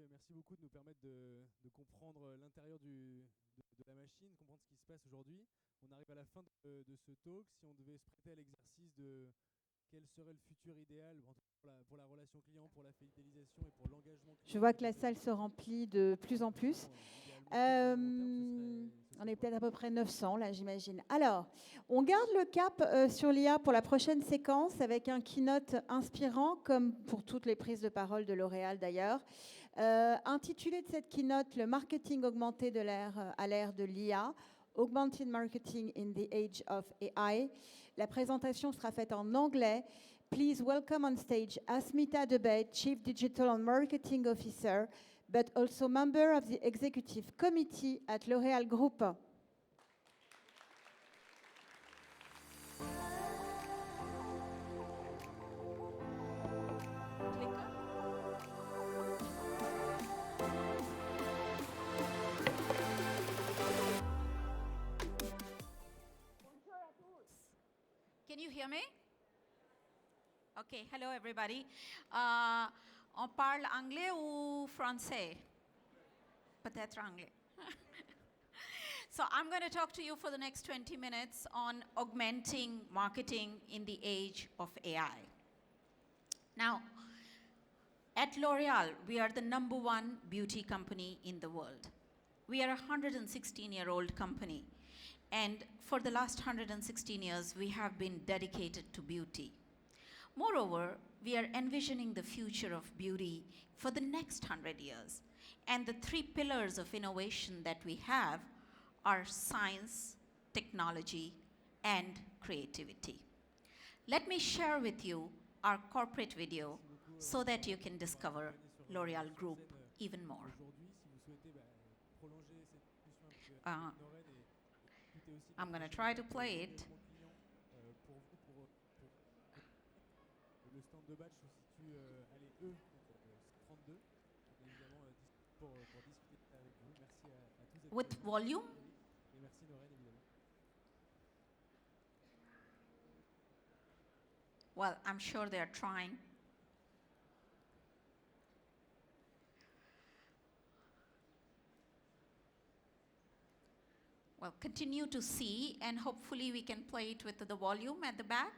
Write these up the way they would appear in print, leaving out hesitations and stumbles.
merci beaucoup de nous permettre de comprendre l'intérieur de la machine, comprendre ce qui se passe aujourd'hui. On arrive à la fin de ce talk. Si on devait se prêter à l'exercice de quel serait le futur idéal pour la relation client, pour la fidélisation et pour l'engagement client. Je vois que la salle se remplit de plus en plus. On est peut-être à peu près 900 là, j'imagine. Alors, on garde le cap sur l'IA pour la prochaine séquence avec un keynote inspirant, comme pour toutes les prises de parole de L'Oréal d'ailleurs. Intitulé de cette keynote, le marketing augmenté à l'ère de l'IA. Augmented Marketing in the Age of AI. La présentation sera faite en anglais. Please welcome on stage Asmita Dubey, Chief Digital and Marketing Officer, but also member of the Executive Committee at L'Oréal Group. Can you hear me? Okay, hello everybody. On parle anglais ou français? Peut-être anglais. So I'm going to talk to you for the next 20 minutes on augmenting marketing in the age of AI. Now, at L'Oréal, we are the #1 beauty company in the world. We are a 116-year-old company. And for the last 116 years, we have been dedicated to beauty. Moreover, we are envisioning the future of beauty for the next 100 years. And the 3 pillars of innovation that we have are science, technology, and creativity. Let me share with you our corporate video so that you can discover L'Oréal Group even more. I'm going to try to play it. Le stand de badge se situe à l'E, 32. Évidemment, pour discuter avec vous. Merci à tous. With volume? Et merci Noreen, évidemment. Well, I'm sure they're trying. Well, continue to see, and hopefully we can play it with the volume at the back.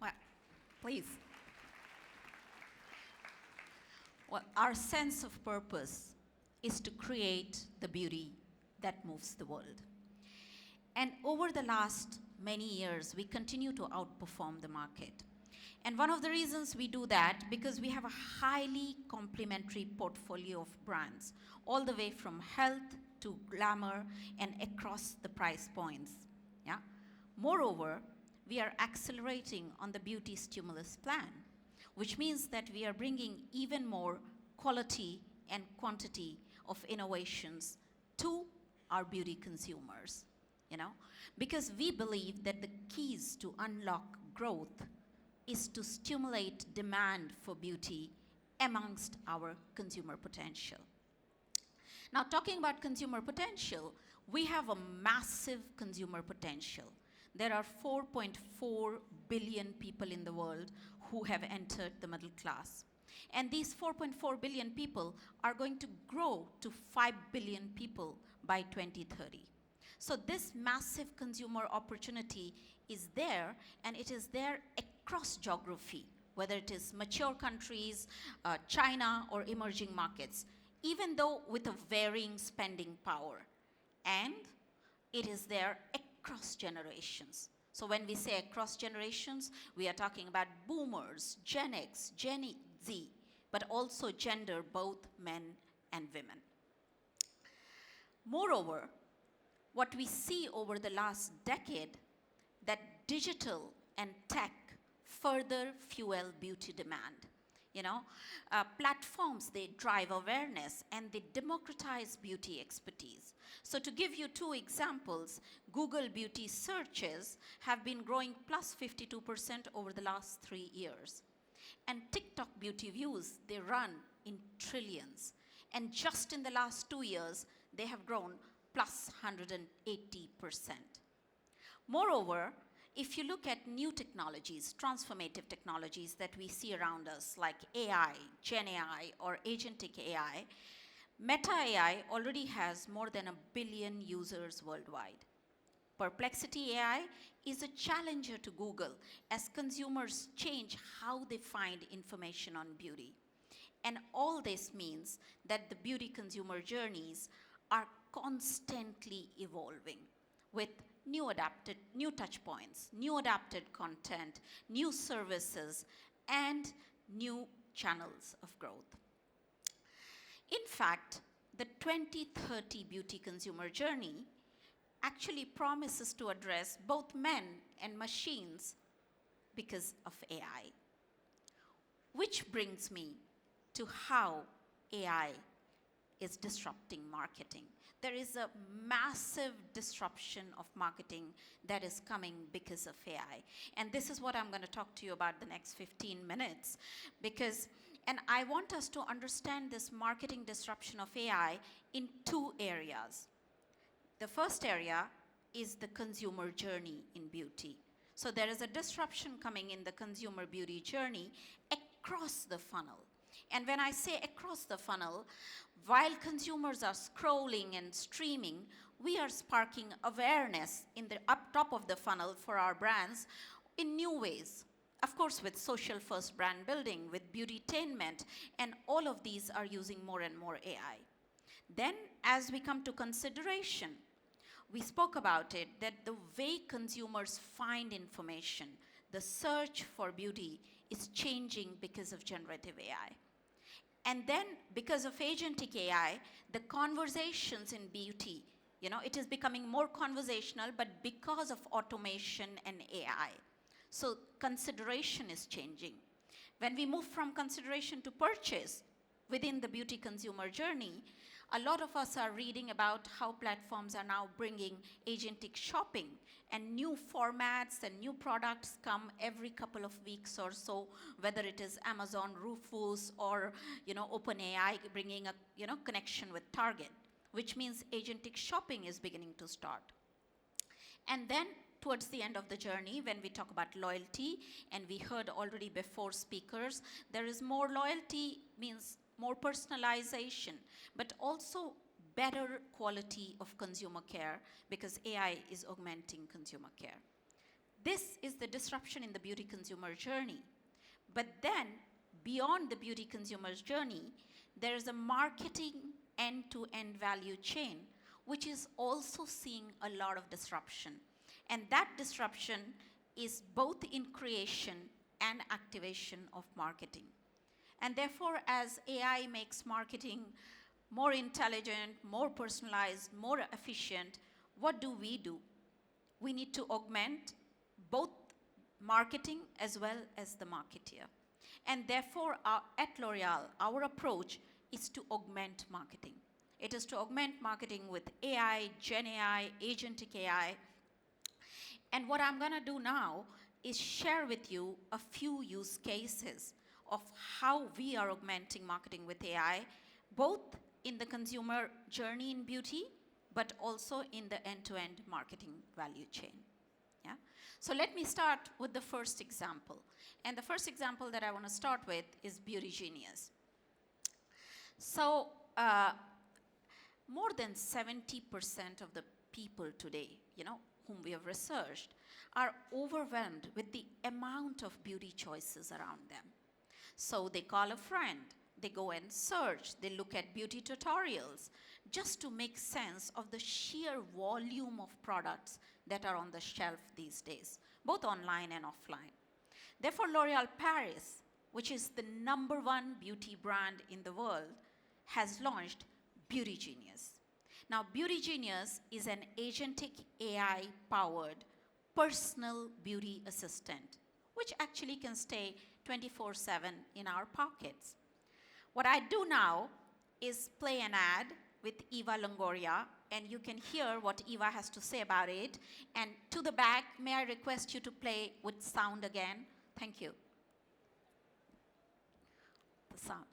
Well, please. Well, our sense of purpose is to create the beauty that moves the world. And over the last many years, we continue to outperform the market. And one of the reasons we do that, because we have a highly complementary portfolio of brands, all the way from health to glamour and across the price points. Yeah? Moreover, we are accelerating on the beauty stimulus plan, which means that we are bringing even more quality and quantity of innovations to our beauty consumers, you know, because we believe that the keys to unlock growth is to stimulate demand for beauty amongst our consumer potential. Now, talking about consumer potential, we have a massive consumer potential. There are 4.4 billion people in the world who have entered the middle class. And these 4.4 billion people are going to grow to 5 billion people by 2030. So this massive consumer opportunity is there, and it is there across geography, whether it is mature countries, China, or emerging markets, even though with a varying spending power. And it is there across generations. So when we say across generations, we are talking about boomers, Gen X, Gen Z, but also gender, both men and women. Moreover, what we see over the last decade, that digital and tech further fuel beauty demand. You know, platforms, they drive awareness and they democratize beauty expertise. So to give you two examples, Google beauty searches have been growing plus 52% over the last 3 years. And TikTok beauty views, they run in trillions. And just in the last 2 years, they have grown plus 180%. Moreover, if you look at new technologies, transformative technologies that we see around us, like AI, Gen AI, or agentic AI, Meta AI already has more than 1 billion users worldwide. Perplexity AI is a challenger to Google as consumers change how they find information on beauty. And all this means that the beauty consumer journeys are constantly evolving with new touch points, new adapted content, new services, and new channels of growth. In fact, the 2030 beauty consumer journey actually promises to address both men and machines because of AI. Which brings me to how AI is disrupting marketing. There is a massive disruption of marketing that is coming because of AI. And this is what I'm going to talk to you about the next 15 minutes. And I want us to understand this marketing disruption of AI in two areas. The first area is the consumer journey in beauty. So there is a disruption coming in the consumer beauty journey across the funnel. And when I say across the funnel, while consumers are scrolling and streaming, we are sparking awareness in the up top of the funnel for our brands in new ways. Of course, with social first brand building, with beautytainment, and all of these are using more and more AI. Then, as we come to consideration, we spoke about it, that the way consumers find information, the search for beauty is changing because of generative AI. And then, because of agentic AI, the conversations in beauty, it is becoming more conversational, but because of automation and AI. So consideration is changing. When we move from consideration to purchase within the beauty consumer journey, a lot of us are reading about how platforms are now bringing agentic shopping, and new formats and new products come every couple of weeks or so, whether it is Amazon, Rufus, or OpenAI bringing a connection with Target, which means agentic shopping is beginning to start. And then towards the end of the journey, when we talk about loyalty, and we heard already before speakers, there is more loyalty means more personalization, but also better quality of consumer care, because AI is augmenting consumer care. This is the disruption in the beauty consumer journey. But then, beyond the beauty consumer's journey, there is a marketing end-to-end value chain, which is also seeing a lot of disruption. And that disruption is both in creation and activation of marketing. And therefore, as AI makes marketing more intelligent, more personalized, more efficient, what do? We need to augment both marketing as well as the marketeer. And therefore, at L'Oréal, our approach is to augment marketing. It is to augment marketing with AI, Gen AI, agentic AI. And what I'm going to do now is share with you a few use cases of how we are augmenting marketing with AI, both in the consumer journey in beauty, but also in the end-to-end marketing value chain. Yeah? So let me start with the first example. And the first example that I want to start with is Beauty Genius. So more than 70% of the people today, whom we have researched, are overwhelmed with the amount of beauty choices around them. So they call a friend, they go and search, they look at beauty tutorials, just to make sense of the sheer volume of products that are on the shelf these days, both online and offline. Therefore, L'Oréal Paris, which is the #1 beauty brand in the world, has launched Beauty Genius. Now, Beauty Genius is an agentic AI-powered personal beauty assistant, which actually can stay 24/7 in our pockets. What I do now is play an ad with Eva Longoria, and you can hear what Eva has to say about it. And to the back, may I request you to play with sound again? Thank you. The sound.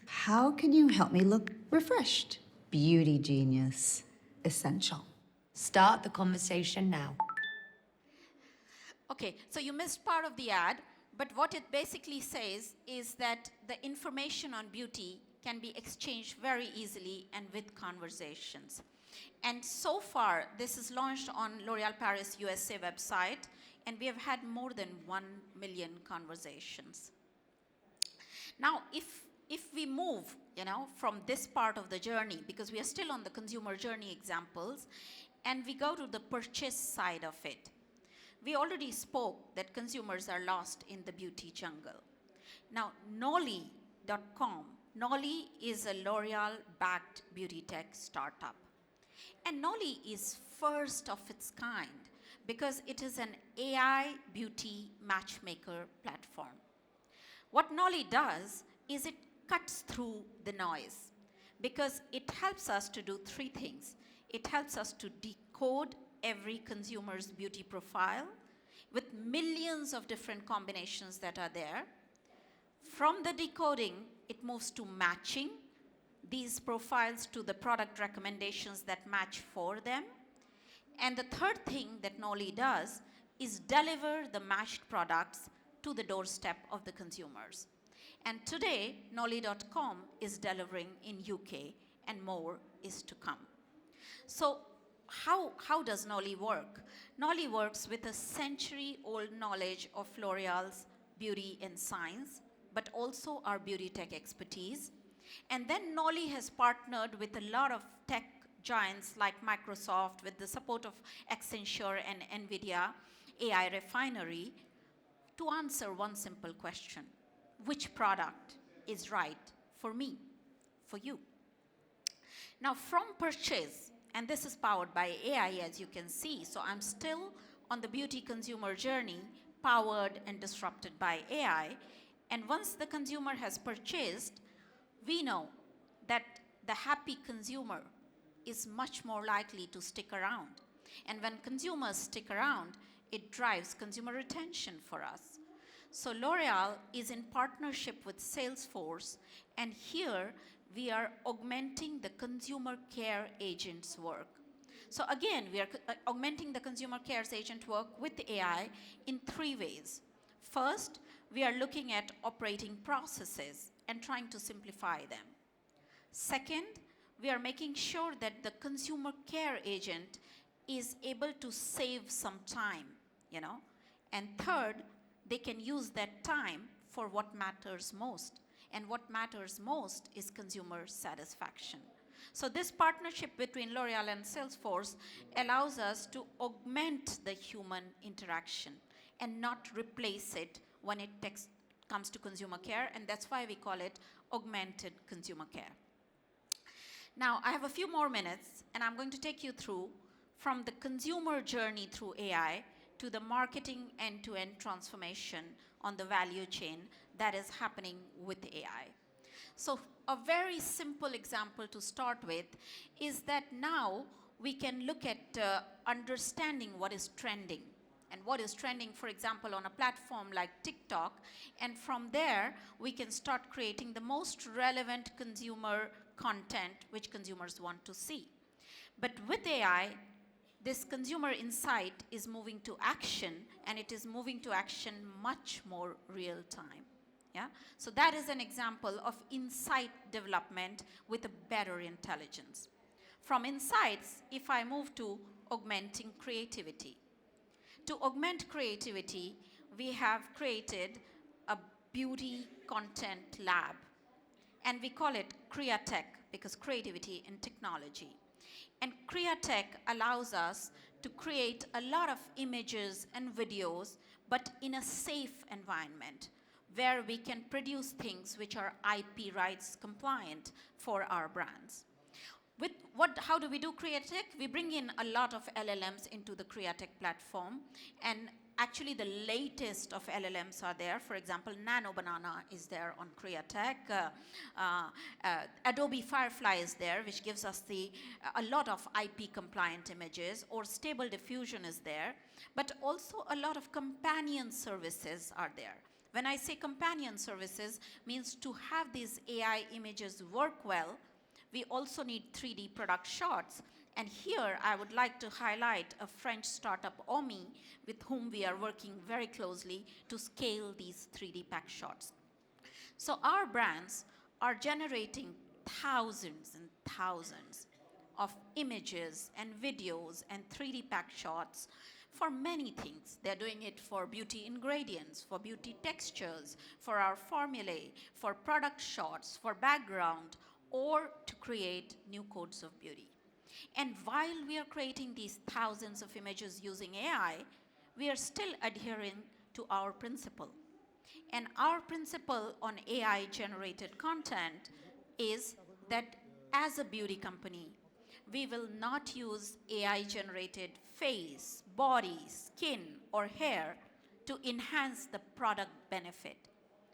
How can you help me look refreshed? Beauty Genius. Essential. Start the conversation now. Okay, so you missed part of the ad, but what it basically says is that the information on beauty can be exchanged very easily and with conversations. And so far, this is launched on L'Oréal Paris USA website, and we have had more than 1 million conversations. Now, if we move, from this part of the journey, because we are still on the consumer journey examples, and we go to the purchase side of it, we already spoke that consumers are lost in the beauty jungle. Now, Nolly.com, Nolly is a L'Oréal-backed beauty tech startup. And Nolly is first of its kind because it is an AI beauty matchmaker platform. What Nolly does is it cuts through the noise because it helps us to do 3 things. It helps us to decode every consumer's beauty profile with millions of different combinations that are there. From the decoding, it moves to matching these profiles to the product recommendations that match for them. And the third thing that Nolly does is deliver the matched products to the doorstep of the consumers. And today, Nolly.com is delivering in UK, and more is to come. So how does Nolly work? Nolly works with a century-old knowledge of L'Oréal's beauty and science, but also our beauty tech expertise. And then Nolly has partnered with a lot of tech giants like Microsoft, with the support of Accenture and NVIDIA AI Refinery, to answer one simple question: which product is right for me, for you? Now, from purchase, and this is powered by AI, as you can see, so I'm still on the beauty consumer journey, powered and disrupted by AI. And once the consumer has purchased, we know that the happy consumer is much more likely to stick around. And when consumers stick around, it drives consumer retention for us. So L'Oréal is in partnership with Salesforce, and here we are augmenting the consumer care agent's work. So again, we are augmenting the consumer care agent work with AI in 3 ways. First, we are looking at operating processes and trying to simplify them. Second, we are making sure that the consumer care agent is able to save some time, And third, they can use that time for what matters most. And what matters most is consumer satisfaction. So this partnership between L'Oréal and Salesforce allows us to augment the human interaction and not replace it when it comes to consumer care, and that's why we call it augmented consumer care. Now, I have a few more minutes, and I'm going to take you through from the consumer journey through AI to the marketing end-to-end transformation on the value chain that is happening with AI. So a very simple example to start with is that now we can look at understanding what is trending. And what is trending, for example, on a platform like TikTok. And from there, we can start creating the most relevant consumer content which consumers want to see. But with AI, this consumer insight is moving to action, and it is moving to action much more real time. Yeah? So that is an example of insight development with a better intelligence. From insights, if I move to augmenting creativity. To augment creativity, we have created a beauty content lab. And we call it CreaTech, because creativity and technology. And CreaTech allows us to create a lot of images and videos, but in a safe environment, where we can produce things which are IP rights compliant for our brands. How do we do CreaTech? We bring in a lot of LLMs into the CreaTech platform, and actually the latest of LLMs are there. For example, Nano Banana is there on CreaTech. Adobe Firefly is there, which gives us a lot of IP compliant images, or Stable Diffusion is there, but also a lot of companion services are there. When I say companion services, means to have these AI images work well, we also need 3D product shots. And here I would like to highlight a French startup, Omi, with whom we are working very closely to scale these 3D pack shots. So our brands are generating thousands and thousands of images and videos and 3D pack shots for many things. They're doing it for beauty ingredients, for beauty textures, for our formulae, for product shots, for background, or to create new codes of beauty. And while we are creating these thousands of images using AI, we are still adhering to our principle. And our principle on AI-generated content is that as a beauty company, we will not use AI-generated face, body, skin, or hair to enhance the product benefit.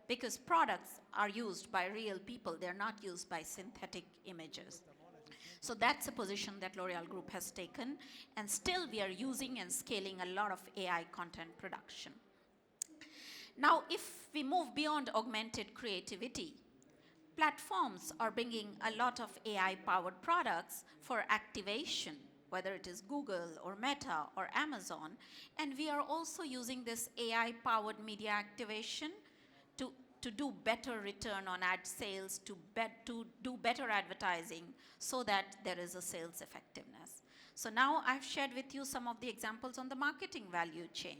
Because products are used by real people, they're not used by synthetic images. So that's a position that L'Oréal Group has taken, and still we are using and scaling a lot of AI content production. Now, if we move beyond augmented creativity, platforms are bringing a lot of AI-powered products for activation, whether it is Google or Meta or Amazon, and we are also using this AI-powered media activation to do better return on ad sales, to do better advertising, so that there is a sales effectiveness. So now I've shared with you some of the examples on the marketing value chain.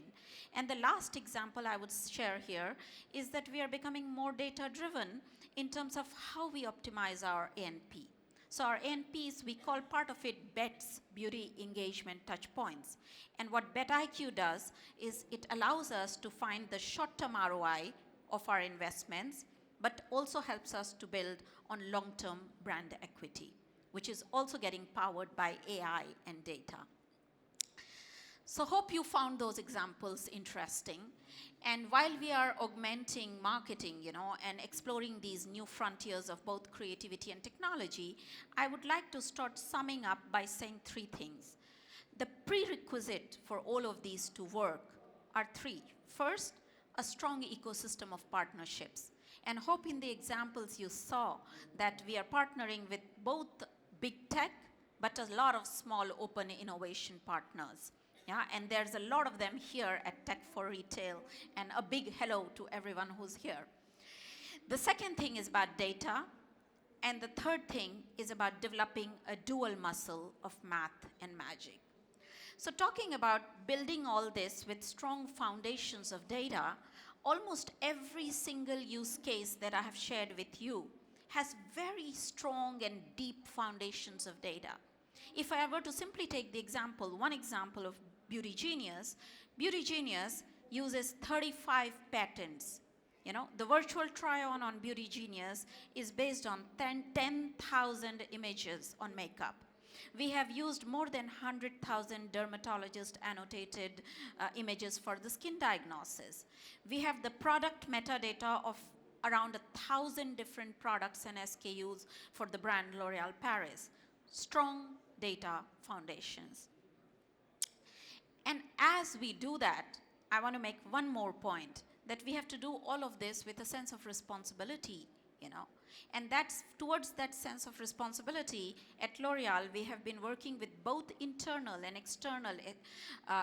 And the last example I would share here is that we are becoming more data-driven in terms of how we optimize our A&P. So our A&Ps, we call part of it BETS, Beauty Engagement Touch Points. And what BetIQ does is it allows us to find the short-term ROI of our investments, but also helps us to build on long-term brand equity, which is also getting powered by AI and data. So hope you found those examples interesting. And while we are augmenting marketing, and exploring these new frontiers of both creativity and technology, I would like to start summing up by saying three things. The prerequisite for all of these to work are three. First, a strong ecosystem of partnerships. And hope in the examples you saw that we are partnering with both big tech, but a lot of small open innovation partners. Yeah, and there's a lot of them here at Tech for Retail, and a big hello to everyone who's here. The second thing is about data, and the third thing is about developing a dual muscle of math and magic. So talking about building all this with strong foundations of data, almost every single use case that I have shared with you has very strong and deep foundations of data. If I were to simply take one example of Beauty Genius uses 35 patents. You know, the virtual try-on on Beauty Genius is based on 10,000 images on makeup. We have used more than 100,000 dermatologist annotated images for the skin diagnosis. We have the product metadata of around 1,000 different products and SKUs for the brand L'Oréal Paris. Strong data foundations. And as we do that, I want to make one more point, that we have to do all of this with a sense of responsibility, you know. And that's towards that sense of responsibility, at L'Oréal, we have been working with both internal and external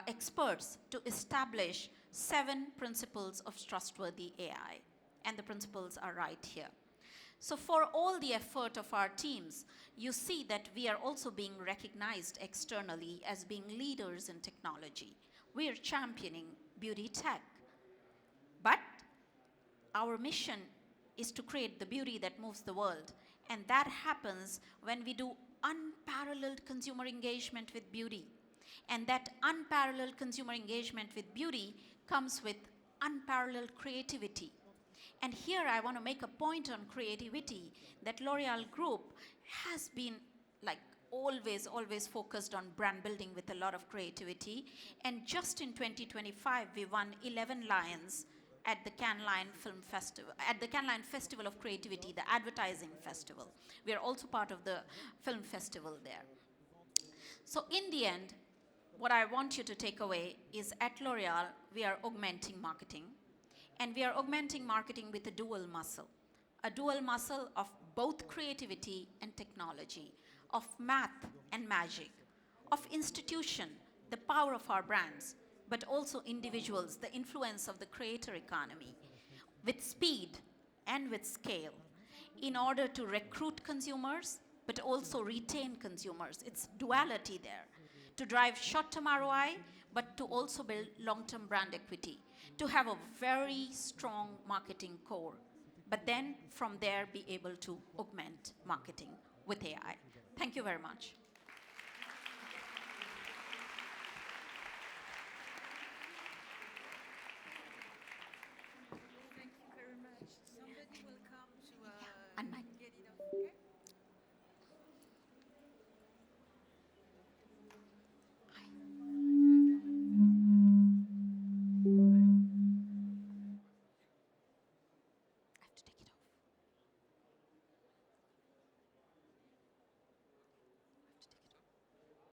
experts to establish 7 principles of trustworthy AI. And the principles are right here. So for all the effort of our teams, you see that we are also being recognized externally as being leaders in technology. We are championing beauty tech. But our mission is to create the beauty that moves the world. And that happens when we do unparalleled consumer engagement with beauty. And that unparalleled consumer engagement with beauty comes with unparalleled creativity. And here I want to make a point on creativity, that L'Oréal Group has been like always focused on brand building with a lot of creativity. And just in 2025, we won 11 Lions at the Cannes Lion Film Festival, at the Cannes Lion Festival of Creativity, the advertising festival. We are also part of the film festival there. So in the end, what I want you to take away is at L'Oréal, we are augmenting marketing. And we are augmenting marketing with a dual muscle of both creativity and technology, of math and magic, of institution, the power of our brands, but also individuals, the influence of the creator economy, with speed and with scale, in order to recruit consumers, but also retain consumers. It's duality there, to drive short-term ROI, but to also build long-term brand equity, to have a very strong marketing core, but then from there be able to augment marketing with AI. Thank you very much.